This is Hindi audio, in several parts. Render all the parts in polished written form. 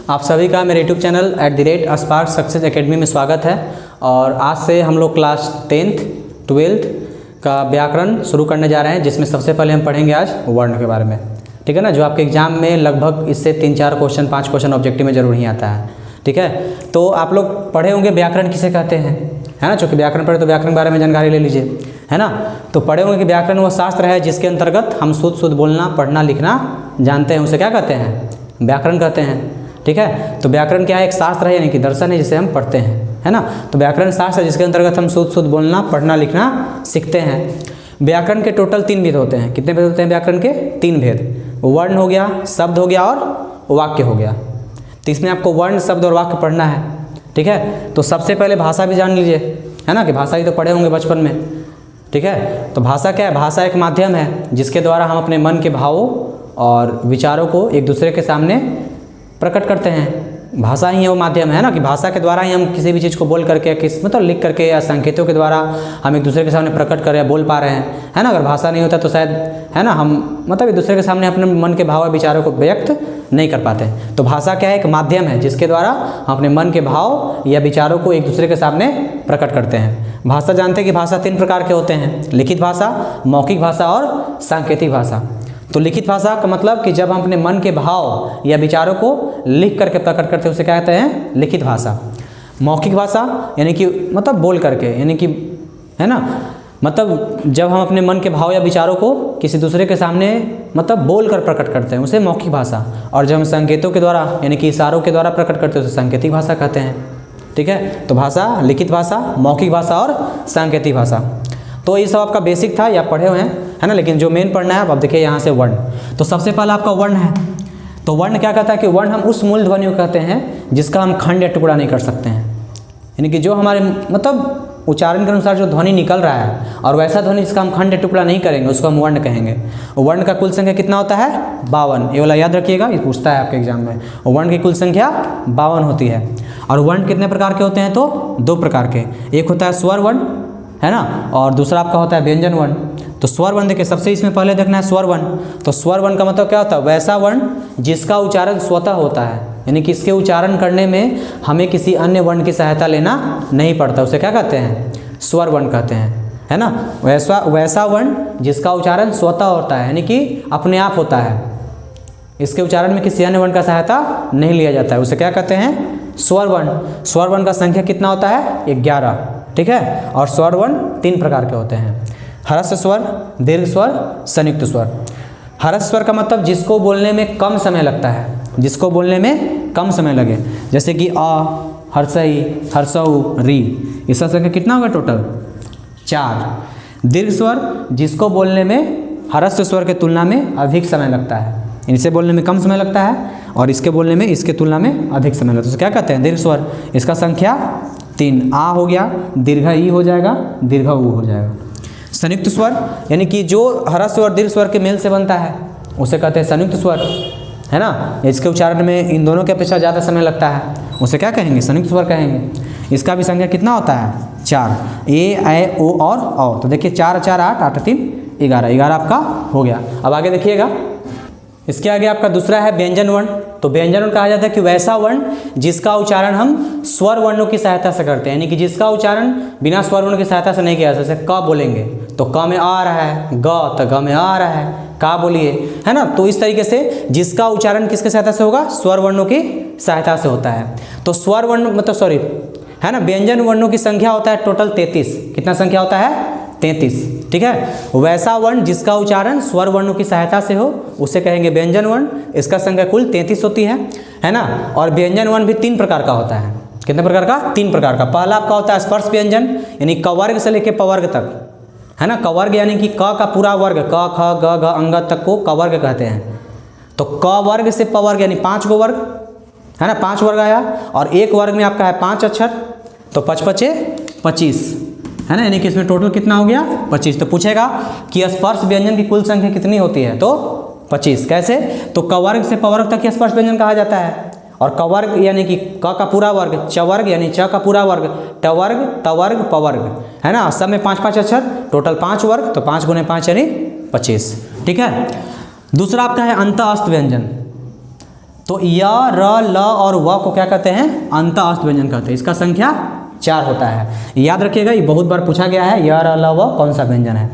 आप सभी का मेरे YouTube channel @spark success academy में स्वागत है। और आज से हम लोग क्लास 10th 12th का व्याकरण शुरू करने जा रहे हैं, जिसमें सबसे पहले हम पढ़ेंगे आज वर्ण के बारे में। ठीक है ना, जो आपके एग्जाम में लगभग इससे 3-4 क्वेश्चन 5 क्वेश्चन ऑब्जेक्टिव में जरूर ही आता है। ठीक है, तो आप लोग पढ़े होंगे व्याकरण किसे कहते हैं, है ना। चूँकि व्याकरण पढ़े तो व्याकरण के बारे में जानकारी ले लीजिए, है ना। तो पढ़े होंगे कि व्याकरण वो शास्त्र है जिसके अंतर्गत हम शुद्ध बोलना पढ़ना लिखना जानते हैं, उसे क्या कहते हैं, व्याकरण कहते हैं। ठीक है, तो व्याकरण क्या है, एक शास्त्र है यानी कि दर्शन है जिसे हम पढ़ते हैं, है ना। तो व्याकरण शास्त्र है जिसके अंतर्गत हम शुद्ध बोलना पढ़ना लिखना सीखते हैं। व्याकरण के टोटल 3 भेद होते हैं। कितने भेद होते हैं व्याकरण के? 3 भेद। वर्ण हो गया, शब्द हो गया और वाक्य हो गया। तो इसमें आपको वर्ण शब्द और वाक्य पढ़ना है। ठीक है, तो सबसे पहले भाषा भी जान लीजिए, है ना, कि भाषा ही तो पढ़े होंगे बचपन में। ठीक है, तो भाषा क्या है? भाषा एक माध्यम है जिसके द्वारा हम अपने मन के भावों और विचारों को एक दूसरे के सामने प्रकट करते हैं। भाषा ही है वो माध्यम, है ना, कि भाषा के द्वारा ही हम किसी भी चीज़ को बोल करके मतलब लिख करके या संकेतों के द्वारा हम एक दूसरे के सामने प्रकट कर या बोल पा रहे हैं, है ना। अगर भाषा नहीं होता तो शायद, है ना, हम मतलब एक दूसरे के सामने अपने मन के भाव और विचारों को व्यक्त नहीं कर पाते। तो भाषा क्या है? एक माध्यम है जिसके द्वारा हम अपने मन के भाव या विचारों को एक दूसरे के सामने प्रकट करते हैं। भाषा जानते हैं कि भाषा 3 प्रकार के होते हैं, लिखित भाषा, मौखिक भाषा और सांकेतिक भाषा। तो लिखित भाषा का मतलब कि जब हम अपने मन के भाव या विचारों को लिख करके प्रकट करते हैं उसे क्या कहते हैं? लिखित भाषा। मौखिक भाषा यानी कि मतलब बोल करके, यानी कि, है ना, मतलब जब हम अपने मन के भाव या विचारों को किसी दूसरे के सामने मतलब बोल कर प्रकट करते हैं उसे मौखिक भाषा। और जब हम संकेतों के द्वारा यानी कि इशारों के द्वारा प्रकट करते हैं उसे सांकेतिक भाषा कहते हैं। ठीक है, तो भाषा लिखित भाषा, मौखिक भाषा और सांकेतिक भाषा। तो ये सब आपका बेसिक था या पढ़े हुए हैं, है ना। लेकिन जो मेन पढ़ना है अब देखिए यहाँ से वर्ण। तो सबसे पहला आपका वर्ण है। तो वर्ण क्या कहता है कि वर्ण हम उस मूल ध्वनि को कहते हैं जिसका हम खंड या टुकड़ा नहीं कर सकते हैं, यानी कि जो हमारे मतलब उच्चारण के अनुसार जो ध्वनि निकल रहा है और वैसा ध्वनि जिसका हम खंड या टुकड़ा नहीं करेंगे उसको हम वर्ण कहेंगे। वर्ण का कुल संख्या कितना होता है? 52। ये वाला याद रखिएगा, ये पूछता है आपके एग्जाम में। वर्ण की कुल संख्या 52 होती है। और वर्ण कितने प्रकार के होते हैं? तो 2 प्रकार के। एक होता है स्वर वर्ण, है ना, और दूसरा आपका होता है व्यंजन वर्ण। तो स्वर वर्ण देखिए, सबसे इसमें पहले देखना है स्वर वर्ण। तो स्वर वर्ण का मतलब क्या होता है? वैसा वर्ण जिसका उच्चारण स्वतः होता है, यानी कि इसके उच्चारण करने में हमें किसी अन्य वर्ण की सहायता लेना नहीं पड़ता, उसे क्या कहते हैं? स्वर वर्ण कहते हैं, है ना। वैसा वर्ण जिसका उच्चारण स्वतः होता है, यानी कि अपने आप होता है, इसके उच्चारण में किसी अन्य वर्ण का सहायता नहीं लिया जाता है, उसे क्या कहते हैं? स्वर वर्ण। स्वर वर्ण का संख्या कितना होता है? 11। ठीक है, और स्वर वर्ण 3 प्रकार के होते हैं। ह्रस्व स्वर, दीर्घ स्वर, संयुक्त स्वर। ह्रस्व स्वर का मतलब जिसको बोलने में कम समय लगता है, जिसको बोलने में कम समय लगे, जैसे कि अ, हर्षई, हर्षऊ, री। इसका संख्या कितना होगा टोटल? 4। दीर्घ स्वर जिसको बोलने में ह्रस्व स्वर के तुलना में अधिक समय लगता है, इनसे बोलने में कम समय लगता है और इसके बोलने में इसके तुलना में अधिक समय लगता है, तो क्या कहते हैं? दीर्घ स्वर। इसका संख्या 3। आ हो गया, दीर्घ ई हो जाएगा, दीर्घ ऊ हो जाएगा। संयुक्त स्वर यानी कि जो ह्रस्व और दीर्घ स्वर के मेल से बनता है उसे कहते हैं संयुक्त स्वर, है ना। इसके उच्चारण में इन दोनों के अपेक्षा ज़्यादा समय लगता है, उसे क्या कहेंगे? संयुक्त स्वर कहेंगे। इसका भी संख्या कितना होता है? 4। ए, ऐ, ओ और औ। तो देखिए 4 4 8 8 3 11, 11 आपका हो गया। अब आगे देखिएगा, इसके आगे आपका दूसरा है व्यंजन वर्ण। तो व्यंजन वर्ण कहा जाता है कि वैसा वर्ण जिसका उच्चारण हम स्वर वर्णों की सहायता से करते हैं, यानी कि जिसका उच्चारण बिना स्वर वर्णों की सहायता से नहीं किया। जैसे क बोलेंगे तो क में आ रहा है, ग तो ग में आ रहा है, का बोलिए, है ना। तो इस तरीके से जिसका उच्चारण किसके सहायता से होगा? स्वर वर्णों की सहायता से होता है। तो स्वर वर्ण मतलब सॉरी, है ना, व्यंजन वर्णों की संख्या होता है टोटल 33। कितना संख्या होता है? 33। ठीक है, वैसा वर्ण जिसका उच्चारण स्वर वर्णों की सहायता से हो उसे कहेंगे व्यंजन वर्ण। इसका संख्या कुल 33 होती है ना। और व्यंजन वर्ण भी 3 प्रकार का होता है। कितने प्रकार का? 3 प्रकार का। पहला आपका होता है स्पर्श व्यंजन, यानी क वर्ग से लेकर पवर्ग तक, है ना। क वर्ग यानी कि क का पूरा वर्ग, क ख ग घ अंग तक को क वर्ग कहते हैं। तो क वर्ग से पवर्ग यानी 5 गो वर्ग, है ना, 5 वर्ग आया। और एक वर्ग में आपका है 5 अक्षर, तो 5 5 25, है ना, यानी कि इसमें टोटल कितना हो गया? 25। तो पूछेगा कि स्पर्श व्यंजन की कुल संख्या कितनी होती है? तो 25। कैसे? तो क वर्ग से पवर्ग तक स्पर्श व्यंजन कहा जाता है। और क वर्ग यानी कि क का पूरा वर्ग, च वर्ग यानी च का पूरा वर्ग, ट वर्ग, त वर्ग, प वर्ग, है ना। सब में 5 5 अक्षर, टोटल 5 वर्ग, तो 5 × 5 यानी 25। ठीक है। दूसरा आपका है अंत अस्त व्यंजन। तो य, र, ल और व को क्या कहते हैं? अंत अस्त व्यंजन कहते हैं। इसका संख्या 4 होता है। याद रखिएगा, ये बहुत बार पूछा गया है, य, र, ल, व कौन सा व्यंजन है।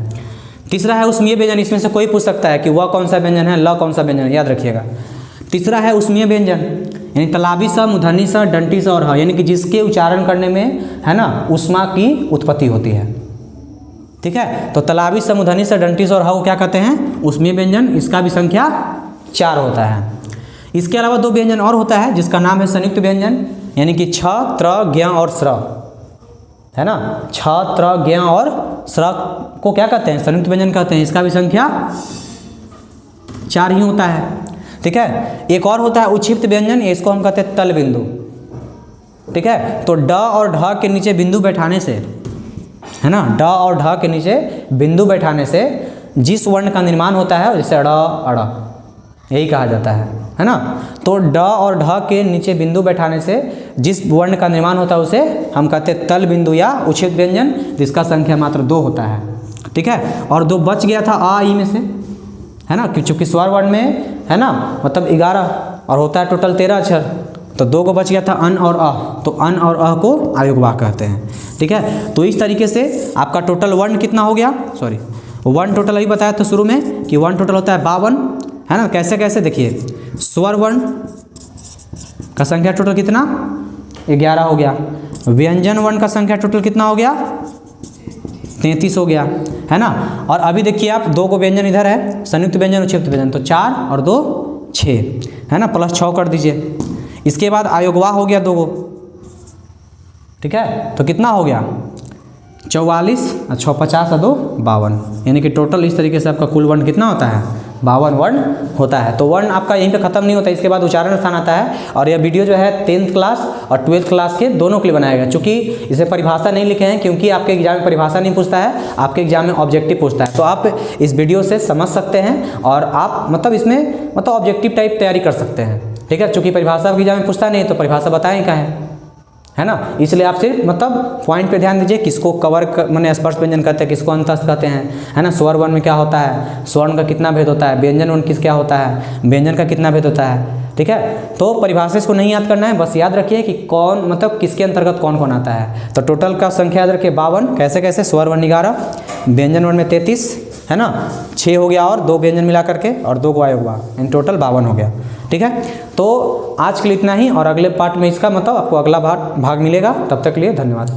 तीसरा है उसमीय व्यंजन। इसमें से कोई पूछ सकता है कि व कौन सा व्यंजन है, ल कौन सा व्यंजन है, याद रखिएगा। तीसरा है उसमीय व्यंजन, यानी तलाबी स, मूर्धनी स, डंटी स और ह, यानी कि जिसके उच्चारण करने में है ना उष्मा की उत्पत्ति होती है। ठीक है, तो तलाबी स, मूर्धनी स, डंटी स और ह को क्या कहते हैं? उसमीय व्यंजन। इसका भी संख्या 4 होता है। इसके अलावा 2 व्यंजन और होता है जिसका नाम है संयुक्त व्यंजन, यानी कि छ, त्र, ज्ञ और स्र, है ना। छ, त्र, ज्ञ और स्र को क्या कहते हैं? संयुक्त व्यंजन कहते हैं। इसका भी संख्या 4 ही होता है। ठीक है, एक और होता है उच्छिप्त व्यंजन, इसको हम कहते हैं तल बिंदु। ठीक है, तो ड और ढ के नीचे बिंदु बैठाने से, है ना, ड और ढ के नीचे बिंदु बैठाने से जिस वर्ण का निर्माण होता है, जैसे अड़, अड़, यही कहा जाता है ना। तो ड और ढ के नीचे बिंदु बैठाने से जिस वर्ण का निर्माण होता है उसे हम कहते हैं तल बिंदु या उच्छिप्त व्यंजन, जिसका संख्या मात्र 2 होता है। ठीक है, और 2 बच गया था आ, ई में से, है ना, चूंकि स्वर वर्ण में है ना मतलब 11 और होता है टोटल 13 अक्षर, तो 2 को बच गया था अन और अ, तो अन और अ को आयोगवाह कहते हैं। ठीक है, तो इस तरीके से आपका टोटल वर्ण कितना हो गया, सॉरी वर्ण टोटल अभी बताया था शुरू में कि वर्ण टोटल होता है 52, है ना। कैसे कैसे देखिए, स्वर वर्ण का संख्या टोटल कितना 11 हो गया, व्यंजन वर्ण का संख्या टोटल कितना हो गया 33 हो गया, है ना। और अभी देखिए आप 2 को व्यंजन इधर है, संयुक्त व्यंजन उच्छिप्त व्यंजन, तो 4 और 2 6, है ना, प्लस 6 कर दीजिए। इसके बाद आयोगवाह हो गया 2 को। ठीक है, तो कितना हो गया 44 और 6 50 और 2 52, यानी कि टोटल इस तरीके से आपका कुल वर्ण कितना होता है 52 वर्ण होता है। तो वर्ण आपका यहीं पे खत्म नहीं होता, इसके बाद उच्चारण स्थान आता है। और यह वीडियो जो है 10th क्लास और 12th क्लास के दोनों के लिए बनाया गया, चूँकि इसे परिभाषा नहीं लिखे हैं, क्योंकि आपके एग्जाम में परिभाषा नहीं पूछता है, आपके एग्जाम में ऑब्जेक्टिव पूछता है। तो आप इस वीडियो से समझ सकते हैं और आप मतलब इसमें मतलब ऑब्जेक्टिव टाइप तैयारी कर सकते हैं। ठीक है, चूँकि परिभाषा आपके एग्जाम में पूछता नहीं, तो परिभाषा बताएं क्या है ना। इसलिए आप सिर्फ मतलब पॉइंट पे ध्यान दीजिए, किसको कवर माने स्पर्श व्यंजन कहते हैं, किसको अंतस्थ कहते हैं, है ना। स्वर वर्ण में क्या होता है, स्वर्ण का कितना भेद होता है, व्यंजन वर्ण किस क्या होता है, व्यंजन का कितना भेद होता है। ठीक है, तो परिभाषा इसको नहीं याद करना है, बस याद रखिए कि कौन मतलब किसके अंतर्गत कौन कौन आता है। तो टोटल का संख्या याद रखिए 52, कैसे कैसे, स्वर वर्ण 11, व्यंजन वर्ण में 33, है ना, 6 हो गया और 2 व्यंजन मिला करके और 2 को आयोगवाह, इन टोटल 52 हो गया। ठीक है, तो आज के लिए इतना ही, और अगले पार्ट में इसका मतलब आपको अगला भाग मिलेगा। तब तक के लिए धन्यवाद।